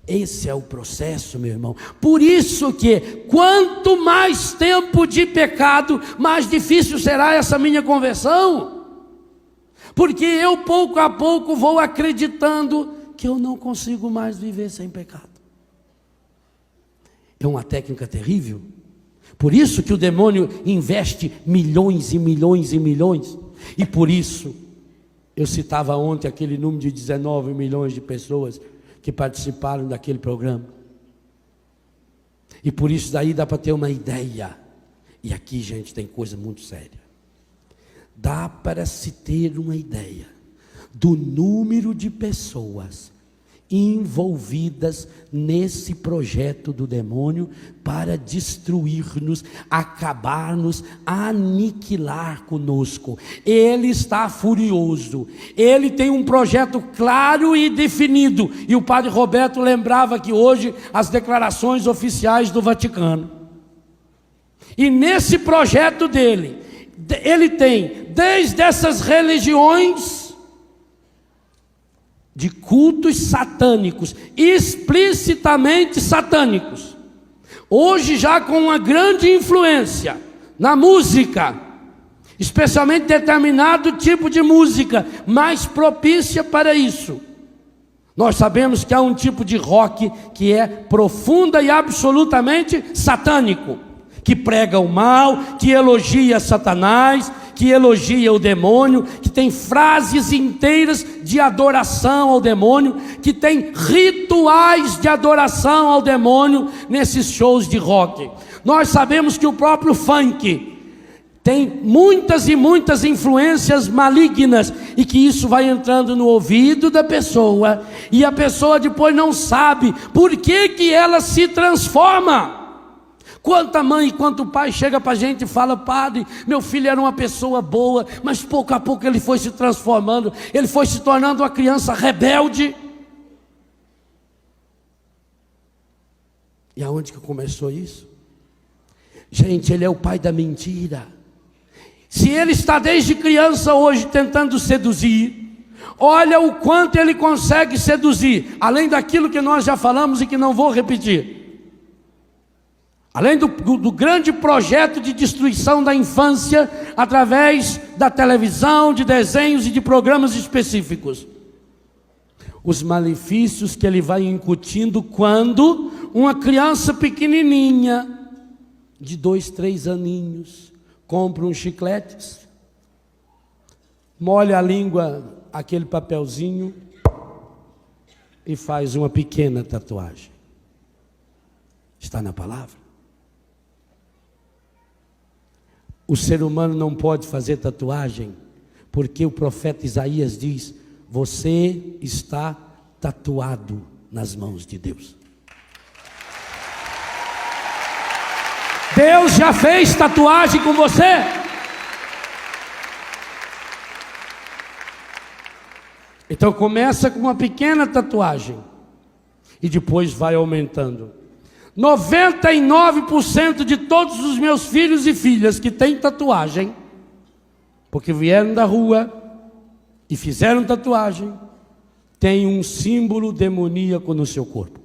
Esse é o processo, meu irmão. Por isso que quanto mais tempo de pecado, mais difícil será essa minha conversão. Porque eu pouco a pouco vou acreditando que eu não consigo mais viver sem pecado. É uma técnica terrível. Por isso que o demônio investe milhões e milhões e milhões. E por isso, eu citava ontem aquele número de 19 milhões de pessoas que participaram daquele programa. E por isso daí dá para ter uma ideia. E aqui, gente, tem coisa muito séria. Dá para se ter uma ideia do número de pessoas envolvidas nesse projeto do demônio para destruir-nos, acabar-nos, aniquilar conosco. Ele está furioso, ele tem um projeto claro e definido, e o padre Roberto lembrava que hoje as declarações oficiais do Vaticano, e nesse projeto dele, ele tem desde essas religiões de cultos satânicos, explicitamente satânicos, hoje já com uma grande influência na música, especialmente determinado tipo de música mais propícia para isso. Nós sabemos que há um tipo de rock que é profunda e absolutamente satânico, que prega o mal, que elogia Satanás, que elogia o demônio, que tem frases inteiras de adoração ao demônio, que tem rituais de adoração ao demônio nesses shows de rock. Nós sabemos que o próprio funk tem muitas e muitas influências malignas, e que isso vai entrando no ouvido da pessoa, e a pessoa depois não sabe por que ela se transforma. Quanta mãe e quanto pai chega para a gente e fala: padre, meu filho era uma pessoa boa, mas pouco a pouco ele foi se transformando, ele foi se tornando uma criança rebelde. E aonde que começou isso? Gente, ele é o pai da mentira. Se ele está desde criança hoje tentando seduzir, olha o quanto ele consegue seduzir, além daquilo que nós já falamos e que não vou repetir. Além do grande projeto de destruição da infância, através da televisão, de desenhos e de programas específicos. Os malefícios que ele vai incutindo quando uma criança pequenininha, de 2, 3 aninhos, compra uns chicletes, molha a língua, aquele papelzinho, e faz uma pequena tatuagem. Está na palavra. O ser humano não pode fazer tatuagem, porque o profeta Isaías diz: você está tatuado nas mãos de Deus. Deus já fez tatuagem com você? Então começa com uma pequena tatuagem e depois vai aumentando. 99% de todos os meus filhos e filhas que têm tatuagem, porque vieram da rua e fizeram tatuagem, tem um símbolo demoníaco no seu corpo.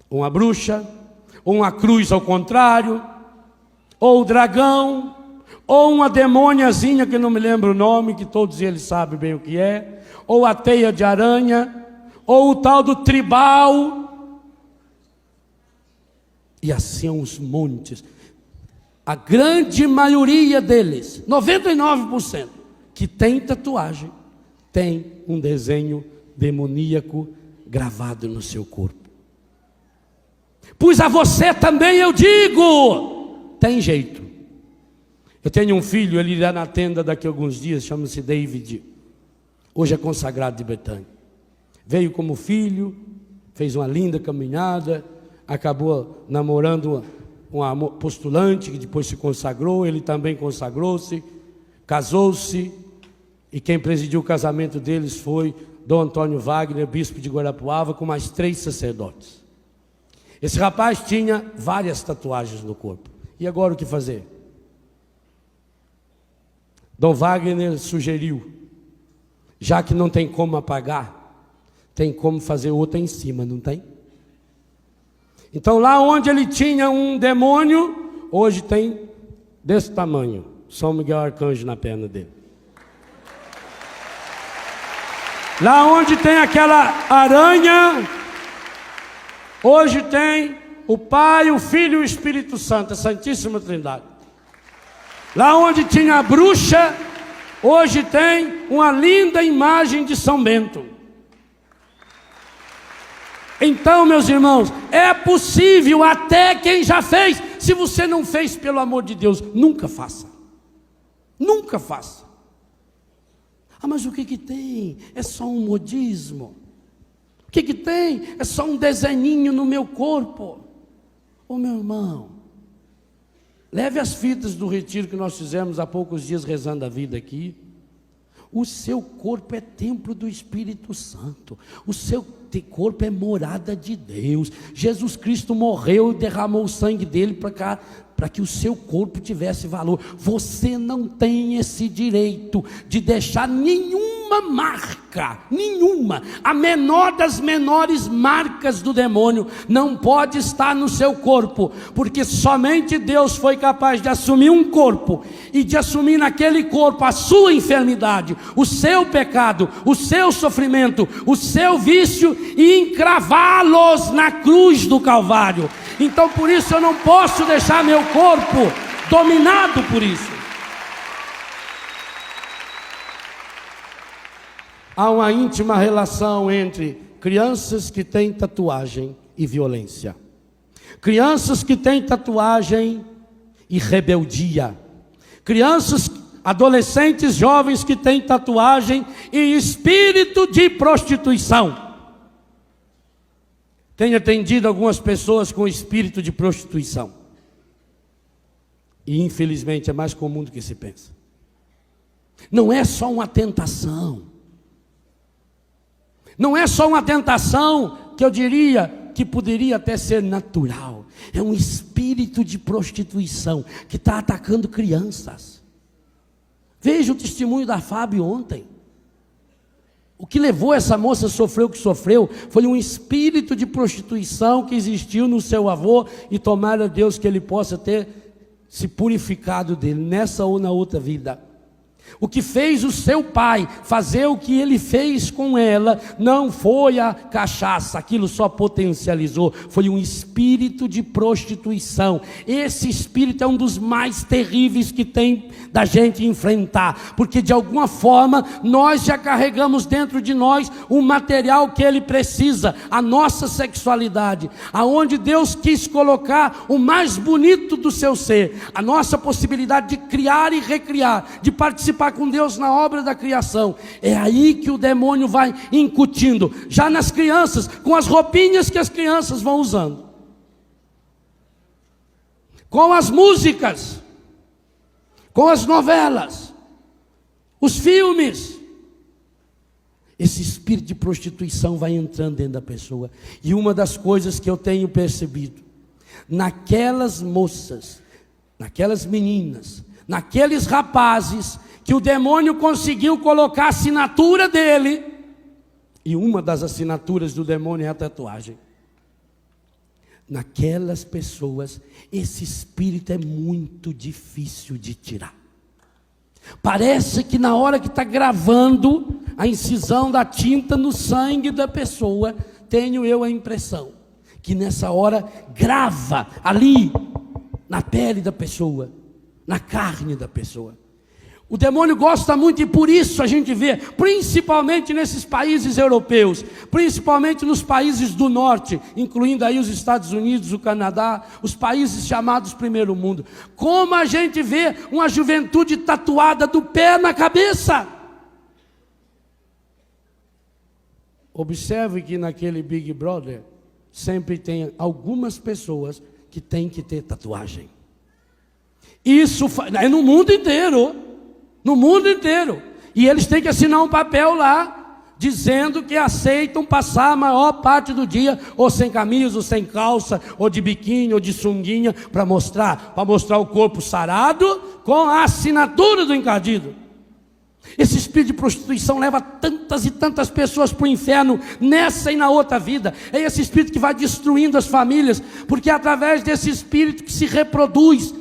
Uma bruxa, ou uma cruz ao contrário, ou o dragão, ou uma demôniazinha que não me lembro o nome, que todos eles sabem bem o que é, ou a teia de aranha, ou o tal do tribal. E assim os montes. A grande maioria deles, 99%, que tem tatuagem, tem um desenho demoníaco gravado no seu corpo. Pois a você também eu digo, tem jeito. Eu tenho um filho, ele irá na tenda daqui a alguns dias, chama-se David. Hoje é consagrado de Betânia. Veio como filho, fez uma linda caminhada, acabou namorando uma postulante que depois se consagrou, ele também consagrou-se, casou-se, e quem presidiu o casamento deles foi Dom Antônio Wagner, bispo de Guarapuava, com mais 3 sacerdotes. Esse rapaz tinha várias tatuagens no corpo. E agora o que fazer? Dom Wagner sugeriu, já que não tem como apagar, tem como fazer outra em cima, não tem? Então lá onde ele tinha um demônio, hoje tem desse tamanho, São Miguel Arcanjo na perna dele. Lá onde tem aquela aranha, hoje tem o Pai, o Filho e o Espírito Santo, a Santíssima Trindade. Lá onde tinha a bruxa, hoje tem uma linda imagem de São Bento. Então, meus irmãos, é possível até quem já fez. Se você não fez, pelo amor de Deus, nunca faça. Nunca faça. Ah, mas o que que tem? É só um modismo. O que que tem? É só um desenhinho no meu corpo. Ô meu irmão, leve as fitas do retiro que nós fizemos há poucos dias rezando a vida aqui. O seu corpo é templo do Espírito Santo. O seu corpo é morada de Deus. Jesus Cristo morreu e derramou o sangue dele para que o seu corpo tivesse valor. Você não tem esse direito de deixar nenhuma marca, nenhuma, a menor das menores marcas do demônio não pode estar no seu corpo, porque somente Deus foi capaz de assumir um corpo e de assumir naquele corpo a sua enfermidade, o seu pecado, o seu sofrimento, o seu vício e encravá-los na cruz do Calvário. Então por isso eu não posso deixar meu corpo dominado por isso. Há uma íntima relação entre crianças que têm tatuagem e violência, crianças que têm tatuagem e rebeldia, crianças, adolescentes, jovens que têm tatuagem e espírito de prostituição. Tenho atendido algumas pessoas com espírito de prostituição. E infelizmente é mais comum do que se pensa. Não é só uma tentação. Não é só uma tentação que eu diria que poderia até ser natural. É um espírito de prostituição que está atacando crianças. Veja o testemunho da Fábio ontem. O que levou essa moça a sofrer o que sofreu foi um espírito de prostituição que existiu no seu avô, e tomara Deus que ele possa ter se purificado dele nessa ou na outra vida. O que fez o seu pai fazer o que ele fez com ela não foi a cachaça, aquilo só potencializou, foi um espírito de prostituição. Esse espírito é um dos mais terríveis que tem da gente enfrentar, porque de alguma forma nós já carregamos dentro de nós o material que ele precisa, a nossa sexualidade, aonde Deus quis colocar o mais bonito do seu ser, a nossa possibilidade de criar e recriar, de participar com Deus na obra da criação. É aí que o demônio vai incutindo, já nas crianças, com as roupinhas que as crianças vão usando, com as músicas, com as novelas, os filmes. Esse espírito de prostituição vai entrando dentro da pessoa. E uma das coisas que eu tenho percebido, naquelas moças, naquelas meninas, naqueles rapazes, que o demônio conseguiu colocar a assinatura dele, e uma das assinaturas do demônio é a tatuagem. Naquelas pessoas, esse espírito é muito difícil de tirar. Parece que na hora que está gravando a incisão da tinta no sangue da pessoa, tenho eu a impressão que nessa hora grava ali na pele da pessoa, na carne da pessoa. O demônio gosta muito, e por isso a gente vê, principalmente nesses países europeus, principalmente nos países do norte, incluindo aí os Estados Unidos, o Canadá, os países chamados primeiro mundo, como a gente vê uma juventude tatuada do pé na cabeça. Observe que naquele Big Brother sempre tem algumas pessoas que têm que ter tatuagem. Isso é no mundo inteiro. No mundo inteiro. E eles têm que assinar um papel lá, dizendo que aceitam passar a maior parte do dia, ou sem camisa, ou sem calça, ou de biquíni, ou de sunguinha, para mostrar o corpo sarado, com a assinatura do encardido. Esse espírito de prostituição leva tantas e tantas pessoas para o inferno, nessa e na outra vida. É esse espírito que vai destruindo as famílias, porque é através desse espírito que se reproduz,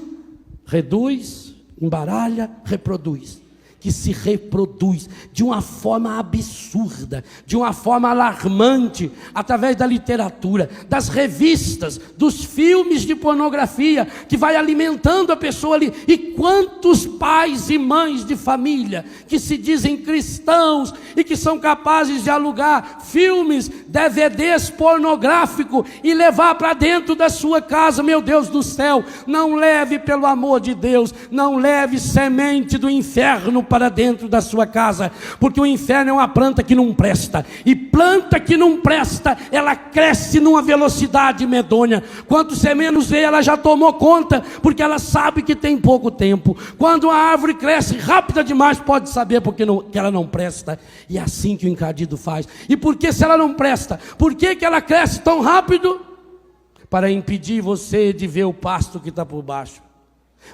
reduz, embaralha, reproduz, que se reproduz de uma forma absurda, de uma forma alarmante, através da literatura, das revistas, dos filmes de pornografia, que vai alimentando a pessoa ali. E quantos pais e mães de família que se dizem cristãos e que são capazes de alugar filmes, DVDs pornográficos e levar para dentro da sua casa. Meu Deus do céu, não leve, pelo amor de Deus, não leve semente do inferno para dentro da sua casa, porque o inferno é uma planta que não presta, e planta que não presta, ela cresce numa velocidade medonha. Quando você menos vê, ela já tomou conta, porque ela sabe que tem pouco tempo. Quando a árvore cresce rápida demais, pode saber porque que ela não presta. E é assim que o encardido faz. E por que, se ela não presta, por que ela cresce tão rápido? Para impedir você de ver o pasto que está por baixo,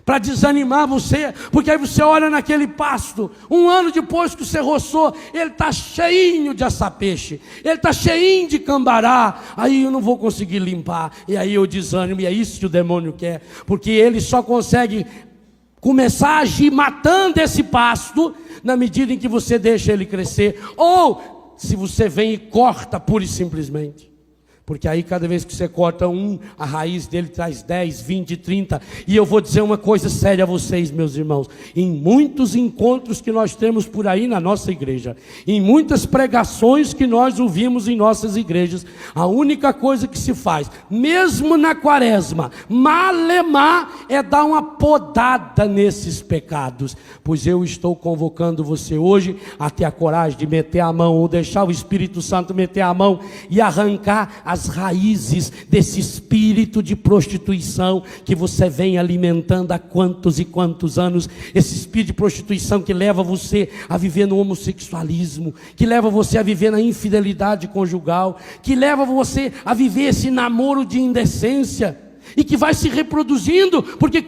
para desanimar você, porque aí você olha naquele pasto, um ano depois que você roçou, ele está cheinho de açapeixe, ele está cheinho de cambará, aí eu não vou conseguir limpar, e aí eu desanimo, e é isso que o demônio quer, porque ele só consegue começar a agir matando esse pasto, na medida em que você deixa ele crescer, ou se você vem e corta pura e simplesmente. Porque aí cada vez que você corta um, a raiz dele traz 10, 20, 30. E eu vou dizer uma coisa séria a vocês, meus irmãos. Em muitos encontros que nós temos por aí na nossa igreja, em muitas pregações que nós ouvimos em nossas igrejas, a única coisa que se faz, mesmo na quaresma, malemar, é dar uma podada nesses pecados. Pois eu estou convocando você hoje a ter a coragem de meter a mão, ou deixar o Espírito Santo meter a mão e arrancar as raízes desse espírito de prostituição que você vem alimentando há quantos e quantos anos. Esse espírito de prostituição que leva você a viver no homossexualismo, que leva você a viver na infidelidade conjugal, que leva você a viver esse namoro de indecência, e que vai se reproduzindo, porque